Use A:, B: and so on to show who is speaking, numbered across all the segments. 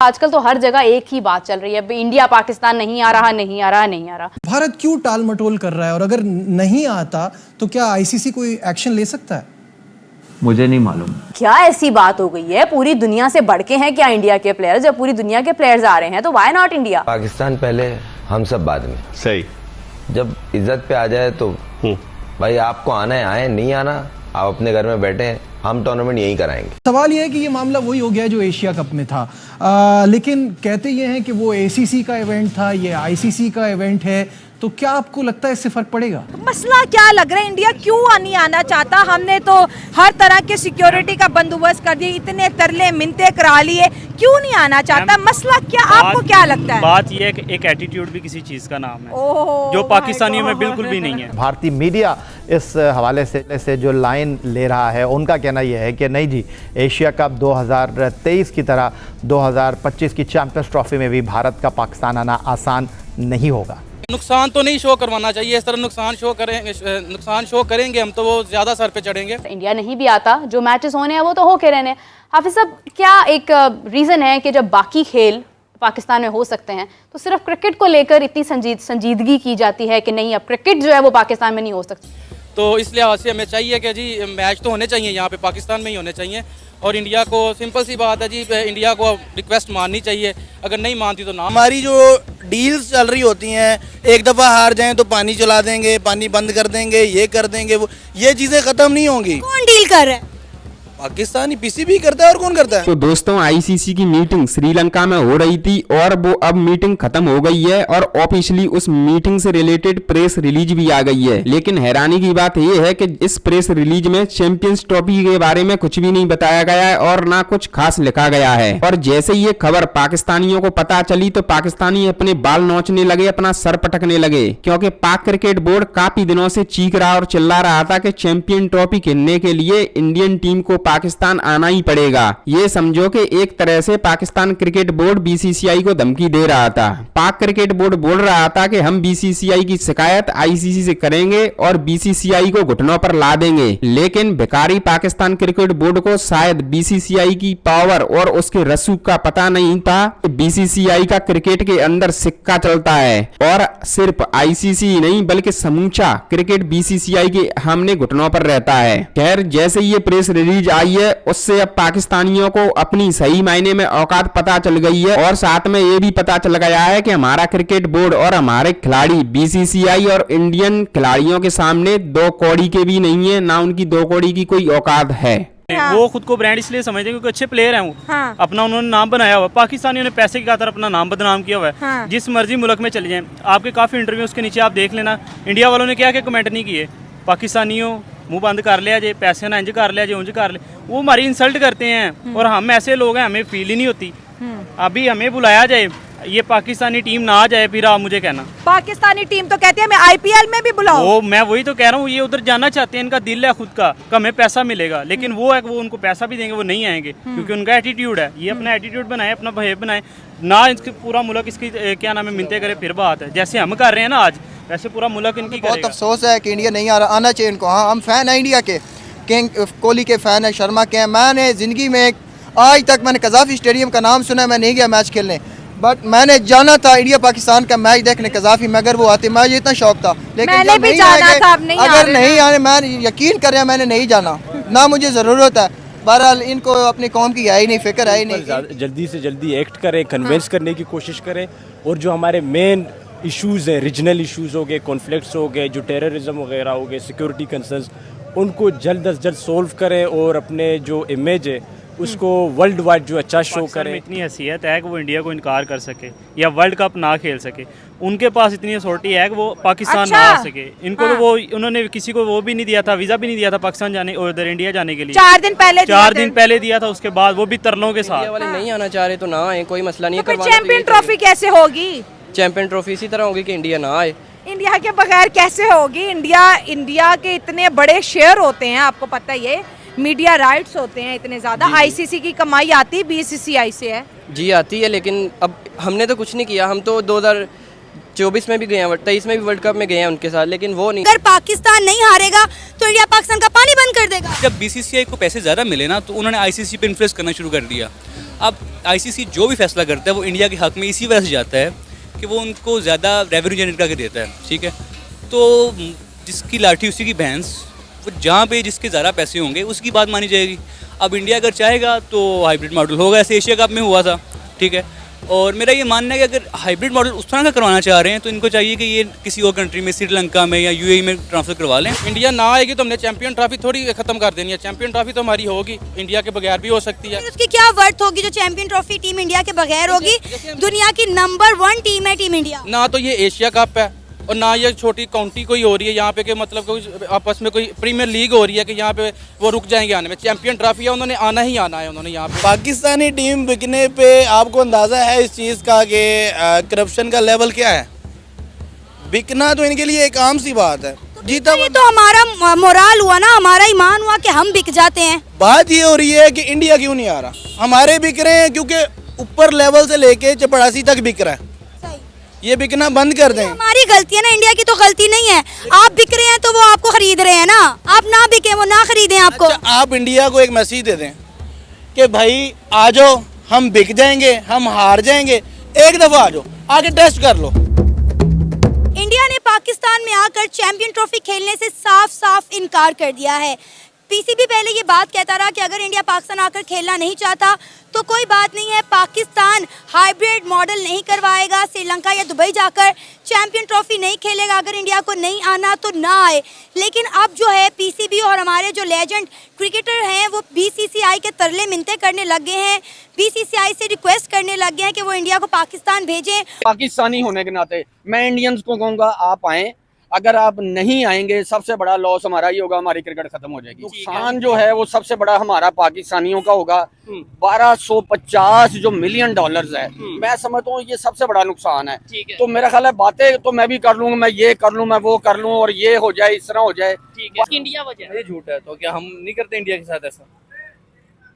A: आजकल तो हर जगह एक ही बात चल रही है, इंडिया पाकिस्तान नहीं आ रहा, नहीं आ रहा, नहीं आ रहा।
B: भारत क्यों टाल मटोल कर रहा है, और अगर नहीं आता तो क्या आईसीसी कोई एक्शन ले सकता है?
C: मुझे नहीं मालूम।
A: क्या ऐसी बात हो गई है? पूरी दुनिया से बढ़ के हैं क्या इंडिया के प्लेयर्स? जब पूरी दुनिया के प्लेयर्स आ रहे हैं तो व्हाई नॉट इंडिया?
D: पाकिस्तान पहले, हम सब बाद में।
E: सही।
D: जब इज्जत पे आ जाए तो भाई आपको आना है आए, नहीं आना आप अपने घर में बैठे हैं, हम टूर्नामेंट यही कराएंगे।
B: सवाल यह है कि ये मामला वही हो गया जो एशिया कप में था, लेकिन कहते ये हैं कि वो एसीसी का इवेंट था, ये आईसीसी का इवेंट है, तो क्या आपको लगता है इससे फर्क पड़ेगा?
F: मसला क्या लग रहा है, इंडिया क्यों नहीं आना चाहता? हमने तो हर तरह के सिक्योरिटी का बंदोबस्त कर दिया, इतने तरले मिन्नतें करा लिए, क्यों नहीं आना चाहता? मसला क्या, आपको क्या लगता है?
G: बात यह है कि एक एटीट्यूड भी किसी चीज़ का नाम है जो पाकिस्तानियों में बिल्कुल भी नहीं है।
H: भारतीय मीडिया इस हवाले से जो लाइन ले रहा है, उनका कहना यह है कि नहीं जी, एशिया कप 2023 की तरह 2025 की चैंपियंस ट्रॉफी में भी भारत का पाकिस्तान आना आसान नहीं होगा।
I: नुकसान तो नहीं शो करवाना चाहिए, इस तरह नुकसान शो करेंगे हम तो वो ज़्यादा सर पे चढ़ेंगे।
A: इंडिया नहीं भी आता, जो मैचेस होने हैं वो तो होके रहने। हाफिज साहब, क्या एक रीज़न है कि जब बाकी खेल पाकिस्तान में हो सकते हैं तो सिर्फ क्रिकेट को लेकर इतनी संजीदगी की जाती है कि नहीं, अब क्रिकेट जो है वो पाकिस्तान में नहीं हो सकती?
I: तो इस लिहाज से हमें चाहिए कि जी मैच तो होने चाहिए यहाँ पे, पाकिस्तान में ही होने चाहिए। और इंडिया को सिंपल सी बात है जी, इंडिया को रिक्वेस्ट माननी चाहिए, अगर नहीं मानती तो ना।
J: हमारी जो डील्स चल रही होती हैं, एक दफ़ा हार जाएं तो पानी चला देंगे, पानी बंद कर देंगे, ये कर देंगे, वो ये चीज़ें ख़त्म नहीं होंगी।
F: कौन डील कर रहा है?
J: पाकिस्तानी पीसीबी करता है, और कौन करता है?
K: तो दोस्तों, आईसीसी की मीटिंग श्रीलंका में हो रही थी और वो अब मीटिंग खत्म हो गई है और ऑफिशियली उस मीटिंग से रिलेटेड प्रेस रिलीज भी आ गई है। लेकिन हैरानी की बात यह है कि इस प्रेस रिलीज में चैंपियंस ट्रॉफी के बारे में कुछ भी नहीं बताया गया है और ना कुछ खास लिखा गया है। और जैसे ये खबर पाकिस्तानियों को पता चली तो पाकिस्तानी अपने बाल नोचने लगे, अपना सर पटकने लगे, क्योंकि पाक क्रिकेट बोर्ड काफी दिनों से चीख रहा और चिल्ला रहा था कि चैंपियन ट्रॉफी खेलने के लिए इंडियन टीम को पाकिस्तान आना ही पड़ेगा। ये समझो कि एक तरह से पाकिस्तान क्रिकेट बोर्ड बीसीसीआई को धमकी दे रहा था। पाक क्रिकेट बोर्ड बोल रहा था कि हम बीसीसीआई की शिकायत आईसीसी से करेंगे और बीसीसीआई को घुटनों पर ला देंगे। लेकिन भिखारी पाकिस्तान क्रिकेट बोर्ड को शायद बीसीसीआई की पावर और उसके रसूख का पता नहीं था कि बीसीसीआई का क्रिकेट के अंदर सिक्का चलता है और सिर्फ आईसीसी नहीं बल्कि समूचा क्रिकेट बीसीसीआई के सामने घुटनों पर रहता है। खैर, जैसे ये प्रेस रिलीज आई है उससे अब पाकिस्तानियों को अपनी सही मायने में औकात पता चल गई है और साथ में ये भी पता चल गया है कि हमारा क्रिकेट बोर्ड और हमारे खिलाड़ी बीसीसीआई और इंडियन खिलाड़ियों के सामने दो कौड़ी के भी नहीं है, ना उनकी दो कौड़ी की कोई औकात है।
G: वो खुद को ब्रांड इसलिए समझते हैं क्योंकि अच्छे प्लेयर हैं वो। अपना उन्होंने नाम बनाया हुआ, पाकिस्तानियों ने पैसे की खातिर अपना नाम बदनाम किया हुआ है। जिस मर्जी मुल्क में चले जाएं, आपके काफी इंटरव्यू उसके नीचे आप देख लेना, इंडिया वालों ने क्या क्या कमेंट नहीं किए, पाकिस्तानियों मुंह बंद कर लिया जे, पैसे ना इंज कर लिया जे, उंज कर ले, वो हमारी इंसल्ट करते हैं। और हम ऐसे लोग हैं, हमें फील ही नहीं होती। अभी हमें बुलाया जाए, ये पाकिस्तानी टीम ना आ जाए, फिर आप मुझे कहना
F: पाकिस्तानी टीम तो कहती है मैं आईपीएल में भी बुलाऊं।
G: वो मैं वही तो कह रहा हूँ, ये उधर जाना चाहते हैं, इनका दिल है खुद का, हमें पैसा मिलेगा, लेकिन वो है कि वो उनको पैसा भी देंगे, वो नहीं आएंगे क्योंकि उनका एटीट्यूड है। ये अपना एटीट्यूड बनाए, अपना बिहेव बनाए ना, इसके पूरा मुल्क इसकी क्या नाम है मिन्नतें करे, फिर बात है। जैसे हम कर रहे हैं ना आज, वैसे पूरा मुल्क इनकी
J: बहुत अफसोस है कि इंडिया नहीं आ रहा, आना चाहिए इनको। हाँ, हम फैन हैं इंडिया के, किंग कोहली के फैन है, शर्मा के हैं। मैंने ज़िंदगी में आज तक मैंने कज़ाफ़ी स्टेडियम का नाम सुना, मैं नहीं गया मैच खेलने, बट मैंने जाना था इंडिया पाकिस्तान का मैच देखने कज़ाफ़ी में, अगर वो आते मुझे इतना शौक था। लेकिन
F: मैंने भी जाना था, अब नहीं
J: अगर नहीं आने, मैं यकीन कर रहा मैंने नहीं जाना, ना मुझे ज़रूरत है। बहरहाल इनको अपनी कौम की है ही नहीं, फिक्र है ही नहीं।
E: जल्दी से जल्दी एक्ट करें, कन्विंस करने की कोशिश करें, और जो हमारे मेन इश्यूज़ हैं, रीजनल इश्यूज़ हो गए, कॉन्फ्लिक्ट्स हो गए, जो टेररिज्म वगैरह हो गए, सिक्योरिटी कंसर्न्स, उनको जल्द अज जल्द सोल्व करें और अपने जो इमेज है उसको वर्ल्ड वाइड जो अच्छा शो करें।
G: इतनी हैसियत है कि वो इंडिया को इनकार कर सके या वर्ल्ड कप ना खेल सके, उनके पास इतनी अथॉरिटी है कि वो पाकिस्तान ना आ सके। इनको तो वो उन्होंने किसी को वो भी नहीं दिया था, वीज़ा भी नहीं दिया था पाकिस्तान जाने और उधर इंडिया जाने के लिए।
F: 4 दिन पहले
G: दिया था, उसके बाद वो भी तरलों के साथ।
I: वाले नहीं आना चाह रहे तो ना आए, कोई मसला नहीं है।
F: चैंपियन ट्रॉफी कैसे होगी?
I: चैंपियन ट्रॉफी इसी तरह होगी कि इंडिया ना आए।
F: इंडिया के बगैर कैसे होगी? इंडिया के इतने बड़े शेयर होते हैं, आपको पता ही है, मीडिया राइट्स होते हैं इतने ज्यादा। आईसीसी की कमाई आती बीसीसीआई से है
I: जी, आती है, लेकिन अब हमने तो कुछ नहीं किया। हम तो 2024 में भी गए हैं, 23 में भी वर्ल्ड कप में गए हैं उनके साथ, लेकिन वो नहीं।
F: अगर पाकिस्तान नहीं हारेगा तो इंडिया पाकिस्तान का पानी बंद कर देगा।
L: जब बीसीसीआई को पैसे ज़्यादा मिले ना, तो उन्होंने आईसीसी पे इन्फ्लुएंस करना शुरू कर दिया। अब आईसीसी जो भी फैसला करता है वो इंडिया के हक में इसी वजह से जाता है कि वो उनको ज़्यादा रेवेन्यू जनरेट करके देता है, ठीक है। तो जिसकी लाठी उसी की भैंस, वो जहाँ पे जिसके ज़्यादा पैसे होंगे उसकी बात मानी जाएगी। अब इंडिया अगर चाहेगा तो हाइब्रिड मॉडल होगा, ऐसे एशिया कप में हुआ था, ठीक है। और मेरा ये मानना है कि अगर हाइब्रिड मॉडल उस तरह का करवाना चाह रहे हैं तो इनको चाहिए कि ये किसी और कंट्री में, श्रीलंका में या यूएई में ट्रांसफ़र करवा लें।
I: इंडिया ना आएगी तो हमने चैंपियन ट्रॉफी थोड़ी खत्म कर देनी है। चैंपियन ट्रॉफी तो हमारी होगी, इंडिया के बगैर भी हो सकती है।
F: उसकी क्या वर्थ होगी जो चैंपियन ट्रॉफी टीम इंडिया के बगैर होगी? दुनिया की नंबर 1 टीम है टीम इंडिया।
I: ना तो ये एशिया कप है और ना ये छोटी काउंटी कोई हो रही है यहाँ पे कि मतलब कोई आपस में कोई प्रीमियर लीग हो रही है कि यहाँ पे वो रुक जाएंगे आने में। चैंपियन ट्रॉफी है, उन्होंने आना ही आना है उन्होंने यहाँ पे।
M: पाकिस्तानी टीम बिकने पे आपको अंदाज़ा है इस चीज़ का कि करप्शन का लेवल क्या है? बिकना तो इनके लिए एक आम सी बात है। जीता
F: ये तो हमारा मोराल हुआ ना, हमारा ईमान हुआ कि हम बिक जाते हैं।
M: बात ये हो रही है कि इंडिया क्यों नहीं आ रहा। हमारे बिक रहे हैं क्योंकि ऊपर लेवल से लेके चपड़ासी तक बिक रहा है। ये बिकना बंद कर दें।
F: हमारी गलती है ना, इंडिया की तो गलती नहीं है। आप बिक रहे हैं तो वो आपको खरीद रहे हैं ना, आप ना बिके वो ना खरीदें आपको।
M: अच्छा, आप इंडिया को एक मैसेज दे दें कि भाई आ जाओ, हम बिक जाएंगे, हम हार जाएंगे, एक दफा आ जाओ, आगे टेस्ट कर लो।
F: इंडिया ने पाकिस्तान में आकर चैंपियन ट्रॉफी खेलने से साफ साफ इनकार कर दिया है। पीसीबी पहले ये बात कहता रहा कि अगर इंडिया पाकिस्तान आकर खेलना नहीं चाहता तो कोई बात नहीं है, पाकिस्तान हाइब्रिड मॉडल नहीं करवाएगा, श्रीलंका या दुबई जाकर चैंपियन ट्रॉफी नहीं खेलेगा। अगर इंडिया को नहीं आना तो ना आए। लेकिन अब जो है पीसीबी और हमारे जो लेजेंड क्रिकेटर हैं वो बीसीसीआई के तरले मिन्नतें करने लग गए हैं, बीसीसीआई से रिक्वेस्ट करने लग गए हैं कि वो इंडिया को पाकिस्तान भेजें।
N: पाकिस्तानी होने के नाते मैं इंडियंस को कहूँगा आप आएँ। अगर आप नहीं आएंगे सबसे बड़ा लॉस हमारा ही होगा, हमारी क्रिकेट खत्म हो जाएगी। नुकसान जो है वो सबसे बड़ा हमारा पाकिस्तानियों का होगा। 1250 जो मिलियन डॉलर्स है, मैं समझता हूँ ये सबसे बड़ा नुकसान है। तो मेरा ख्याल है बातें तो मैं भी कर लूँगा, मैं ये कर लूँ, मैं वो कर लूँ और ये हो जाए, इस तरह हो जाए।
L: इंडिया वजह, ये झूठ है। तो क्या हम नहीं करते इंडिया के साथ ऐसा?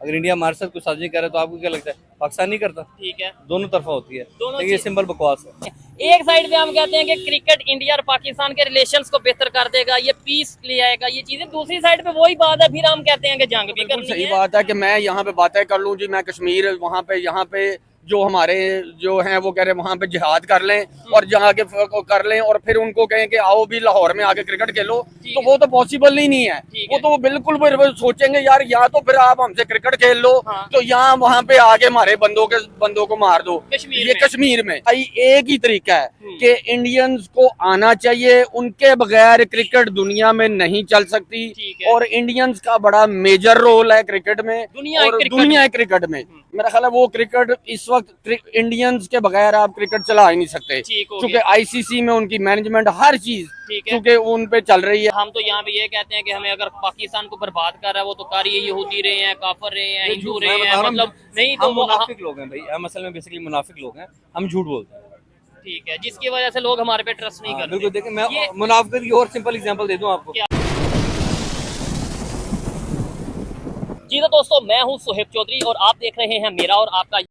L: अगर इंडिया हमारे साथ कुछ साझी करे तो आपको क्या लगता है पाकिस्तान नहीं करता? ठीक है, दोनों तरफा होती है, ये सिंपल बकवास है।
O: एक साइड पे हम कहते हैं कि क्रिकेट इंडिया और पाकिस्तान के रिलेशंस को बेहतर कर देगा, ये पीस ले आएगा, ये चीजें। दूसरी साइड पे वही बात है, फिर हम कहते हैं कि जंग भी करनी है।
N: सही बात है कि मैं यहाँ पे बातें कर लूँ जी, मैं कश्मीर वहाँ पे, यहाँ पे जो हमारे जो हैं वो कह रहे हैं वहाँ पे जिहाद कर लें और जहाँ के कर लें और फिर उनको कहें कि आओ भी लाहौर में आके क्रिकेट खेलो, तो वो तो पॉसिबल ही नहीं है। वो तो बिल्कुल सोचेंगे यार या तो फिर आप हमसे क्रिकेट खेल लो, तो यहाँ वहाँ पे आके हमारे बंदों को मार दो। ये कश्मीर में एक ही तरीका है कि इंडियंस को आना चाहिए, उनके बगैर क्रिकेट दुनिया में नहीं चल सकती। और इंडियंस का बड़ा मेजर रोल है क्रिकेट में, दुनिया क्रिकेट में। मेरा ख्याल है वो क्रिकेट इस वक्त इंडियंस के बगैर आप क्रिकेट चला ही नहीं सकते, क्योंकि आईसीसी में उनकी मैनेजमेंट हर चीज क्योंकि उन पे चल रही है।
O: हम तो यहाँ पे ये कहते हैं कि हमें अगर पाकिस्तान को बर्बाद कर रहा है वो तो कर ये यहूदी रहे हैं, काफिर रहे हैं, हिंदू रहे हैं, मतलब नहीं तो
L: मुनाफिक लोग हैं भाई, हम असल में बेसिकली मुनाफिक लोग हैं, हम झूठ बोलते हैं।
O: ठीक है, जिसकी वजह से लोग हमारे पे ट्रस्ट नहीं करते।
L: बिल्कुल, देखिए मैं मुनाफिक की और सिंपल एग्जांपल दे दूं आपको।
O: जी तो दोस्तों, मैं हूं सुहेब चौधरी और आप देख रहे हैं मेरा और आपका